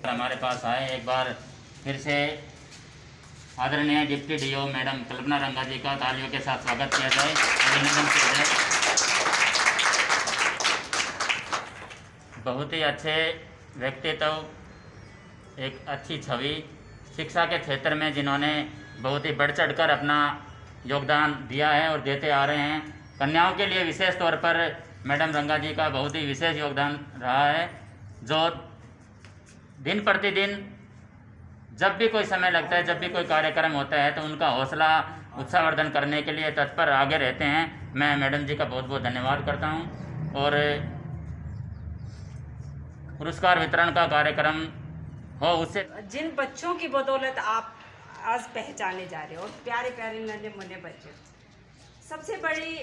हमारे पास आए। एक बार फिर से आदरणीय डिप्टी डीओ मैडम कल्पना रंगा जी का तालियों के साथ स्वागत किया जाए, अभिनंदन किया जाए। बहुत ही अच्छे व्यक्तित्व, एक अच्छी छवि, शिक्षा के क्षेत्र में जिन्होंने बहुत ही बढ़ चढ़कर अपना योगदान दिया है और देते आ रहे हैं। कन्याओं के लिए विशेष तौर पर मैडम रंगा जी का बहुत ही विशेष योगदान रहा है, जो दिन प्रतिदिन जब भी कोई समय लगता है, जब भी कोई कार्यक्रम होता है, तो उनका हौसला उत्साहवर्धन करने के लिए तत्पर आगे रहते हैं। मैं मैडम जी का बहुत बहुत धन्यवाद करता हूं। और पुरस्कार वितरण का कार्यक्रम हो, उससे जिन बच्चों की बदौलत आप आज पहचाने जा रहे हो, प्यारे प्यारे नन्हे मुन्ने बच्चे, सबसे बड़ी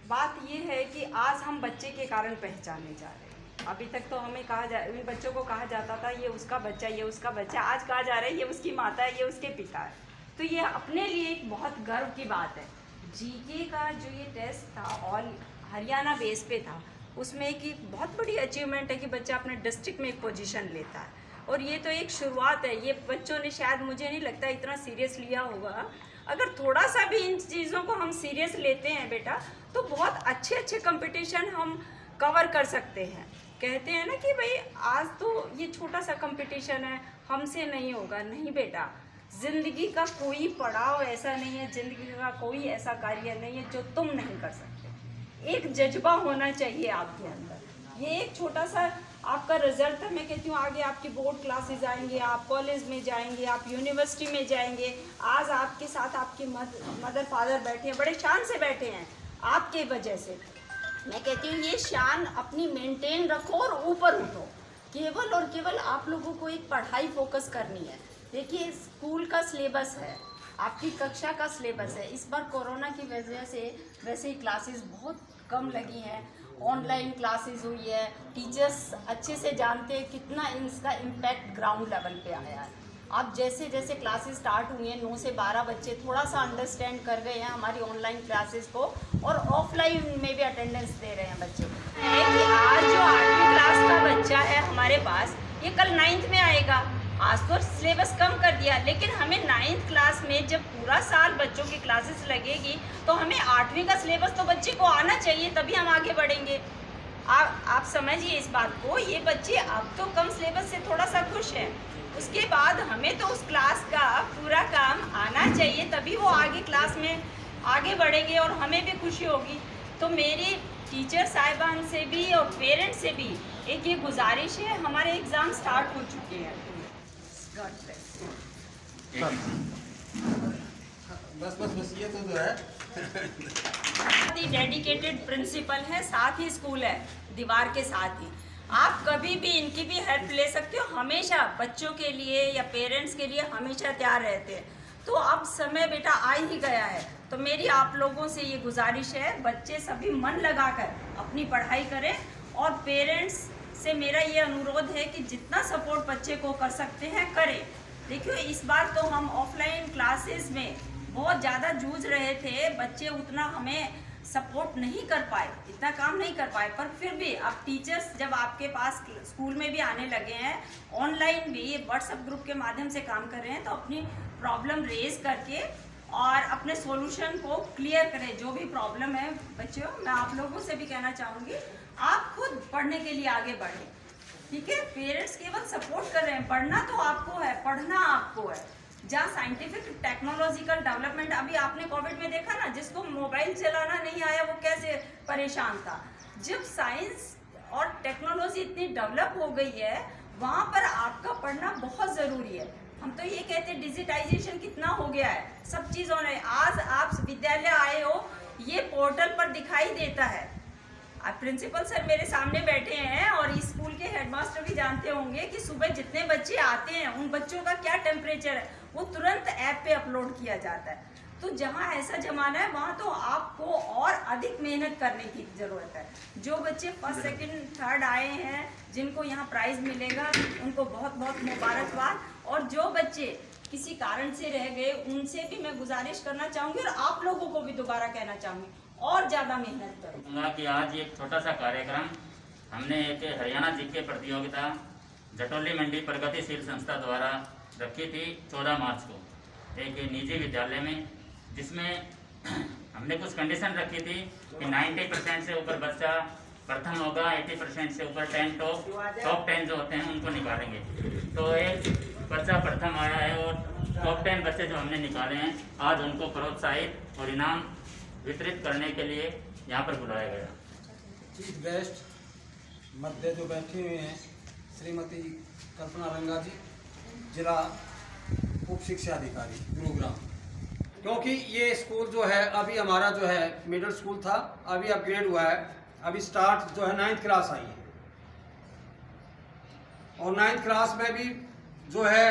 बात ये है कि आज हम बच्चे के कारण पहचाने जा रहे हैं। अभी तक तो हमें इन बच्चों को कहा जाता था ये उसका बच्चा, ये उसका बच्चा। आज कहा जा रहा है ये उसकी माता है, ये उसके पिता है। तो ये अपने लिए एक बहुत गर्व की बात है। जीके का जो ये टेस्ट था, ऑल हरियाणा बेस पे था, उसमें एक बहुत बड़ी अचीवमेंट है कि बच्चा अपने डिस्ट्रिक्ट में एक पोजीशन लेता है। और ये तो एक शुरुआत है। ये बच्चों ने शायद, मुझे नहीं लगता इतना सीरियस लिया होगा। अगर थोड़ा सा भी इन चीज़ों को हम सीरियस लेते हैं बेटा, तो बहुत अच्छे अच्छे कंपटीशन हम कवर कर सकते हैं। कहते हैं ना कि भाई आज तो ये छोटा सा कंपटीशन है, हमसे नहीं होगा। नहीं बेटा, ज़िंदगी का कोई पड़ाव ऐसा नहीं है, ज़िंदगी का कोई ऐसा कार्य नहीं है जो तुम नहीं कर सकते। एक जज्बा होना चाहिए आपके अंदर। ये एक छोटा सा आपका रिजल्ट है। मैं कहती हूँ आगे आपकी बोर्ड क्लासेस आएंगे, आप कॉलेज में जाएंगे, आप यूनिवर्सिटी में जाएंगे। आज आपके साथ आपके मदर फादर बैठे हैं, बड़े शान से बैठे हैं आपके वजह से। मैं कहती हूँ ये शान अपनी मेंटेन रखो और ऊपर उठो। केवल और केवल आप लोगों को एक पढ़ाई फोकस करनी है। देखिए, स्कूल का सिलेबस है, आपकी कक्षा का सिलेबस है। इस बार कोरोना की वजह से वैसे ही क्लासेस बहुत कम लगी हैं, ऑनलाइन क्लासेस हुई है। टीचर्स अच्छे से जानते हैं कितना इसका इम्पैक्ट ग्राउंड लेवल पे आया है। अब जैसे जैसे क्लासेस स्टार्ट हुई हैं, 9 से 12 बच्चे थोड़ा सा अंडरस्टैंड कर गए हैं हमारी ऑनलाइन क्लासेस को, और ऑफलाइन में भी अटेंडेंस दे रहे हैं बच्चे। कि आज जो 8वीं क्लास का बच्चा है हमारे पास, ये कल 9th में आएगा। आज तो सिलेबस कम कर दिया, लेकिन हमें 9th क्लास में जब पूरा साल बच्चों की क्लासेस लगेगी, तो हमें 8वीं का सिलेबस तो बच्चे को आना चाहिए, तभी हम आगे बढ़ेंगे। आप समझिए इस बात को। ये बच्चे अब तो कम सिलेबस से थोड़ा सा खुश हैं, उसके बाद हमें तो उस क्लास का पूरा काम आना चाहिए, तभी वो आगे क्लास में आगे बढ़ेंगे और हमें भी खुशी होगी। तो मेरी टीचर साहिबान से भी और पेरेंट्स से भी एक ये गुजारिश है, हमारे एग्ज़ाम स्टार्ट हो चुके हैं। बस ये तो है। डेडिकेटेड प्रिंसिपल है, साथ ही स्कूल है दीवार के साथ ही। आप कभी भी इनकी भी हेल्प ले सकते हो। हमेशा बच्चों के लिए या पेरेंट्स के लिए हमेशा तैयार रहते हैं। तो अब समय बेटा आ ही गया है, तो मेरी आप लोगों से ये गुजारिश है, बच्चे सभी मन लगाकर अपनी पढ़ाई करें। और पेरेंट्स से मेरा ये अनुरोध है कि जितना सपोर्ट बच्चे को कर सकते हैं करें। देखिए, इस बार तो हम ऑफलाइन क्लासेस में बहुत ज़्यादा जूझ रहे थे, बच्चे उतना हमें सपोर्ट नहीं कर पाए, इतना काम नहीं कर पाए। पर फिर भी अब टीचर्स जब आपके पास स्कूल में भी आने लगे हैं, ऑनलाइन भी व्हाट्सएप ग्रुप के माध्यम से काम कर रहे हैं, तो अपनी प्रॉब्लम रेज करके और अपने सॉल्यूशन को क्लियर करें। जो भी प्रॉब्लम है बच्चों, मैं आप लोगों से भी कहना चाहूँगी, आप खुद पढ़ने के लिए आगे बढ़ें। ठीक है, पेरेंट्स केवल सपोर्ट कर रहे हैं, पढ़ना तो आपको है, पढ़ना आपको है। जहाँ साइंटिफिक टेक्नोलॉजिकल डेवलपमेंट, अभी आपने कोविड में देखा ना, जिसको मोबाइल चलाना नहीं आया वो कैसे परेशान था। जब साइंस और टेक्नोलॉजी इतनी डेवलप हो गई है, वहाँ पर आपका पढ़ना बहुत ज़रूरी है। हम तो ये कहते हैं डिजिटाइजेशन कितना हो गया है, सब चीज़ हो रहा है। आज आप विद्यालय आए हो, ये पोर्टल पर दिखाई देता है। अब प्रिंसिपल सर मेरे सामने बैठे हैं और इस स्कूल के हेडमास्टर भी जानते होंगे कि सुबह जितने बच्चे आते हैं उन बच्चों का क्या टेम्परेचर है, वो तुरंत ऐप पे अपलोड किया जाता है। तो जहाँ ऐसा जमाना है, वहाँ तो आपको और अधिक मेहनत करने की ज़रूरत है। जो बच्चे फर्स्ट सेकंड थर्ड आए हैं, जिनको यहाँ प्राइज़ मिलेगा, उनको बहुत बहुत मुबारकबाद। और जो बच्चे किसी कारण से रह गए, उनसे भी मैं गुजारिश करना चाहूँगी और आप लोगों को भी दोबारा कहना चाहूँगी, और ज़्यादा मेहनत करो। कि आज एक छोटा सा कार्यक्रम हमने एक हरियाणा जीके प्रतियोगिता जटोली मंडी प्रगतिशील संस्था द्वारा रखी थी 14 मार्च को एक निजी विद्यालय में, जिसमें हमने कुछ कंडीशन रखी थी कि 90% से ऊपर बच्चा प्रथम होगा, 80% से ऊपर 10 टॉप 10 जो होते हैं उनको निकालेंगे। तो एक बच्चा प्रथम आया है और टॉप 10 बच्चे जो हमने निकाले हैं आज उनको प्रोत्साहित और इनाम वितरित करने के लिए यहाँ पर बुलाया गया। चीफ गेस्ट मध्य जो बैठे हुए हैं श्रीमती कल्पना रंगा जी, जिला उप शिक्षा अधिकारी गुरुग्राम। क्योंकि ये स्कूल जो है अभी हमारा जो है मिडिल स्कूल था, अभी अपग्रेड हुआ है, अभी स्टार्ट जो है 9th क्लास आई है और 9th क्लास में भी जो है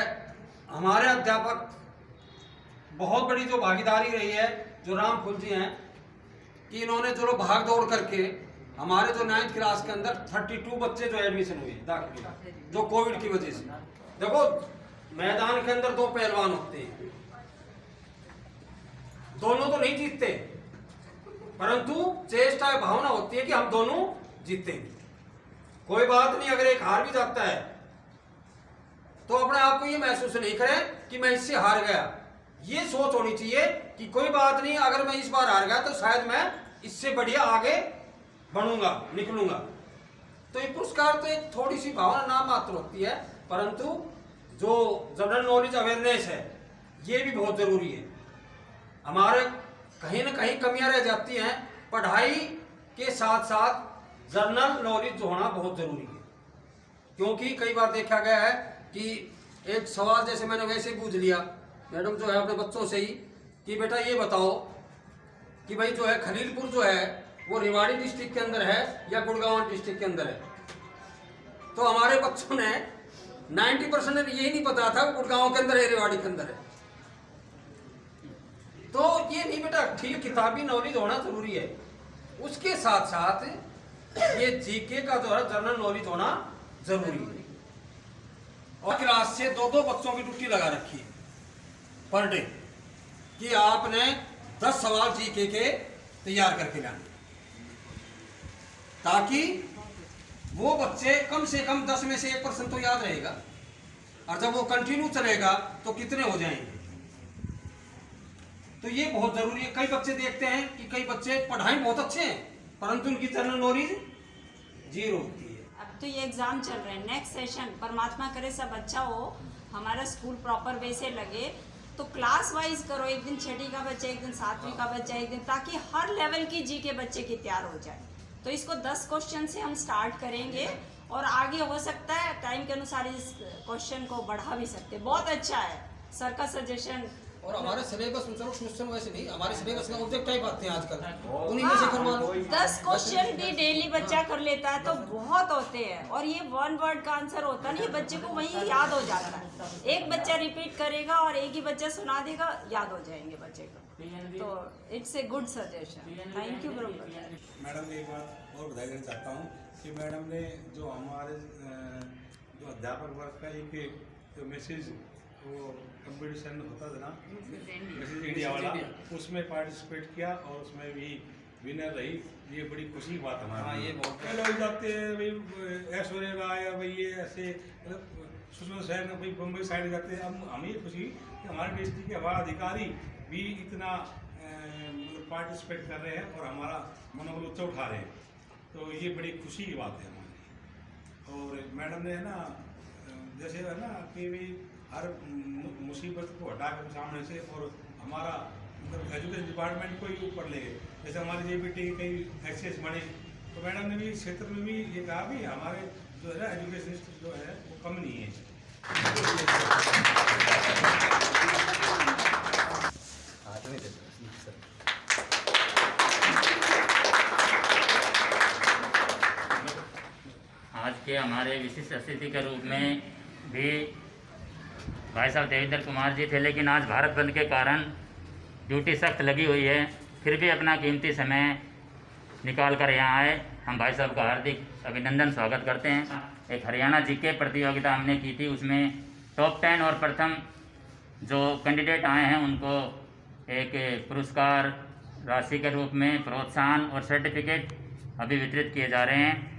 हमारे अध्यापक बहुत बड़ी जो भागीदारी रही है जो राम फूल जी हैं कि इन्होंने जो भाग दौड़ करके हमारे जो 9th क्लास के अंदर 32 बच्चे जो एडमिशन हुए दाखिले जो कोविड की वजह से। देखो मैदान के अंदर 2 पहलवान होते हैं, दोनों तो नहीं जीतते, परंतु चेष्टा भावना होती है कि हम दोनों जीतेंगे। कोई बात नहीं, अगर एक हार भी जाता है तो अपने आप को ये महसूस नहीं करें कि मैं इससे हार गया। ये सोच होनी चाहिए कि कोई बात नहीं, अगर मैं इस बार हार गया तो शायद मैं इससे बढ़िया आगे बढ़ूंगा, निकलूंगा। तो ये पुरस्कार तो एक थोड़ी सी भावना नाम मात्र होती है, परंतु जो जनरल नॉलेज अवेयरनेस है ये भी बहुत जरूरी है। हमारे कहीं ना कहीं कमियां रह जाती हैं, पढ़ाई के साथ साथ जनरल नॉलेज होना बहुत जरूरी है। क्योंकि कई बार देखा गया है कि एक सवाल जैसे मैंने वैसे पूछ लिया मैडम जो है अपने बच्चों से ही कि बेटा ये बताओ कि भाई जो है खलीलपुर जो है वो रेवाड़ी डिस्ट्रिक्ट के अंदर है या गुड़गांव डिस्ट्रिक्ट के अंदर है। तो हमारे बच्चों ने 90% यही नहीं पता था गुड़गांव के अंदर है रेवाड़ी के अंदर है। तो ये नहीं बेटा, ठीक किताबी नॉलेज होना जरूरी है, उसके साथ साथ ये जीके का जो है जनरल नॉलेज होना जरूरी है। और क्लास से 2-2 बच्चों की ड्यूटी लगा रखी है पर डे कि आपने 10 सवाल जीके के तैयार करके लाने, ताकि वो बच्चे कम से कम 10 में से 1% तो याद रहेगा, और जब वो कंटिन्यू चलेगा तो कितने हो जाएंगे। तो ये बहुत जरूरी है। कई बच्चे देखते हैं कि कई बच्चे पढ़ाई बहुत अच्छे हैं परंतु उनकी जनरल नॉलेज 0 होती है। अब तो ये एग्जाम चल रहे हैं, नेक्स्ट सेशन परमात्मा करे सब अच्छा हो, हमारा स्कूल प्रॉपर वे से लगे, तो क्लास वाइज करो, एक दिन 6ठी का बच्चा, एक दिन 7वीं का बच्चा, एक दिन, ताकि हर लेवल की जी के बच्चे की तैयार हो जाए। तो इसको 10 क्वेश्चन से हम स्टार्ट करेंगे और आगे हो सकता है टाइम के अनुसार इस क्वेश्चन को बढ़ा भी सकते हैं। बहुत अच्छा है सर का सजेशन। और हमारे सिलेबस में चलो क्वेश्चन वैसे नहीं, हमारे सिलेबस में ऑब्जेक्ट टाइप आते हैं आजकल, उन्हीं में से करवा लो। 10 क्वेश्चन भी डेली बच्चा कर लेता है तो बहुत होते हैं, और ये 1 वर्ड का आंसर होता नहीं, बच्चे को वही याद हो जाता है। एक बच्चा रिपीट करेगा और एक ही बच्चा सुना देगा, याद हो जाएंगे बच्चे को। तो it's a good suggestion. Thank you very much. Madam ने एक बात और बताई देना चाहता हूँ कि मैडम ने जो हमारे जो अध्यापक वर्ग का एक जो मैसेज वो कंपटीशन होता था ना, मैसेज इंडिया वाला, उसमें पार्टिसिपेट किया और उसमें भी विनर रही। ये बड़ी खुशी की बात हमारे। हाँ, ये बहुत लोग जाते हैं भाई ऐश्वर्या राय या भाई ये ऐसे सुषमा शहर में भाई बम्बई साइड जाते हैं। अब हमें ये खुशी कि हमारे डिस्ट्रिक्ट के हमारा अधिकारी भी इतना पार्टिसिपेट कर रहे हैं और हमारा मनोबल ऊंचा उठा रहे हैं, तो ये बड़ी खुशी की बात है हमारी। और मैडम ने है ना जैसे है ना कि भी हर मुसीबत को हटा कर सामने से और हमारा मतलब एजुकेशन डिपार्टमेंट को ही ऊपर ले गए। जैसे हमारी जेबीटी कई एक्सेस बने तो मैडम ने भी इस क्षेत्र में भी ये कहा भी हमारे जो है ना एजुकेशनिस्ट जो है वो कम नहीं है। आज के हमारे विशिष्ट अतिथि के रूप में भी भाई साहब देवेंद्र कुमार जी थे, लेकिन आज भारत बंद के कारण ड्यूटी सख्त लगी हुई है, फिर भी अपना कीमती समय निकाल कर यहाँ आए। हम भाई साहब का हार्दिक अभिनंदन स्वागत करते हैं। एक हरियाणा जीके प्रतियोगिता हमने की थी, उसमें टॉप 10 और प्रथम जो कैंडिडेट आए हैं उनको एक पुरस्कार राशि के रूप में प्रोत्साहन और सर्टिफिकेट अभी वितरित किए जा रहे हैं।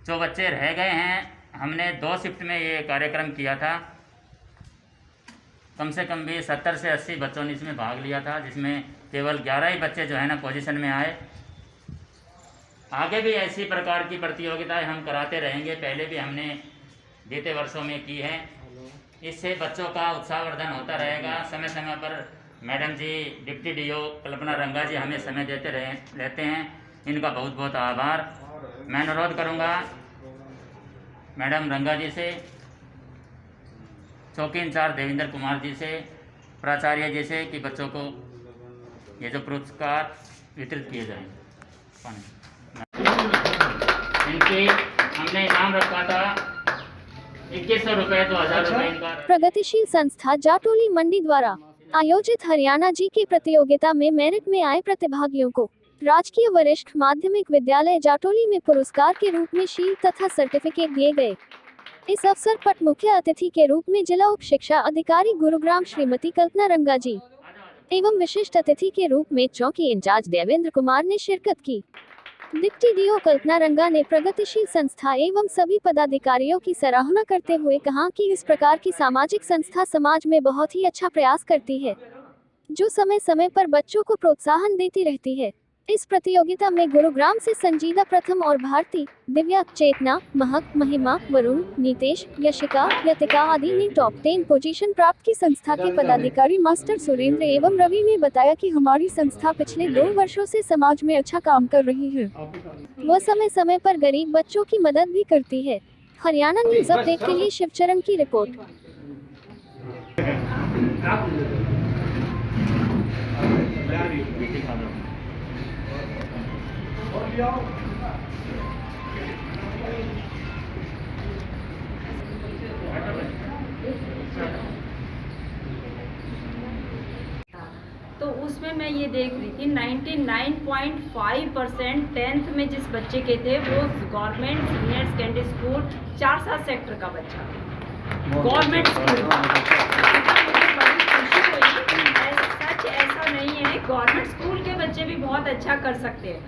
जो बच्चे रह गए हैं हमने 2 शिफ्ट में ये कार्यक्रम किया था। कम से कम भी 70 से 80 बच्चों ने इसमें भाग लिया था, जिसमें केवल 11 ही बच्चे जो है ना पोजीशन में आए। आगे भी ऐसी प्रकार की प्रतियोगिताएं हम कराते रहेंगे, पहले भी हमने बीते वर्षों में की है। इससे बच्चों का उत्साहवर्धन होता रहेगा। समय समय पर मैडम जी, डिप्टी डीओ कल्पना रंगा जी हमें समय देते रहते हैं, इनका बहुत बहुत आभार। मैं अनुरोध करूंगा मैडम रंगा जी से, चौकी इंचार्ज देवेंद्र कुमार जी से, प्राचार्य जी से कि बच्चों को ये जो पुरस्कार वितरित किए जाएं। इनके हमने इनाम रखा था 2100 रुपये, 2000 रुपये इनका। प्रगतिशील संस्था जाटोली मंडी द्वारा आयोजित हरियाणा जी की प्रतियोगिता में मेरिट में आए प्रतिभागियों को राजकीय वरिष्ठ माध्यमिक विद्यालय जाटोली में पुरस्कार के रूप में शील्ड तथा सर्टिफिकेट दिए गए। इस अवसर पर मुख्य अतिथि के रूप में जिला उप शिक्षा अधिकारी गुरुग्राम श्रीमती कल्पना रंगा जी एवं विशिष्ट अतिथि के रूप में चौकी इंचार्ज देवेंद्र कुमार ने शिरकत की। डिप्टी डीओ कल्पना रंगा ने प्रगतिशील संस्था एवं सभी पदाधिकारियों की सराहना करते हुए कहा कि इस प्रकार की सामाजिक संस्था समाज में बहुत ही अच्छा प्रयास करती है, जो समय समय पर बच्चों को प्रोत्साहन देती रहती है। इस प्रतियोगिता में गुरुग्राम से संजीदा प्रथम और भारती, दिव्या, चेतना, महक, महिमा, वरुण, नीतेश, यशिका, यतिका आदि ने टॉप 10 पोजीशन प्राप्त की। संस्था के पदाधिकारी मास्टर सुरेंद्र एवं रवि ने बताया कि हमारी संस्था पिछले 2 वर्षों से समाज में अच्छा काम कर रही है। वह समय समय पर गरीब बच्चों की मदद भी करती है। हरियाणा न्यूज अपडेट के लिए शिवचरण की रिपोर्ट। तो उसमें मैं ये देख रही थी 99.5% 10th में जिस बच्चे के थे वो government senior secondary school 4-7 sector का बच्चा, गवर्नमेंट स्कूल। मुझे बड़ी खुशी हुई। सच ऐसा नहीं है, गवर्नमेंट स्कूल के बच्चे भी बहुत अच्छा कर सकते हैं।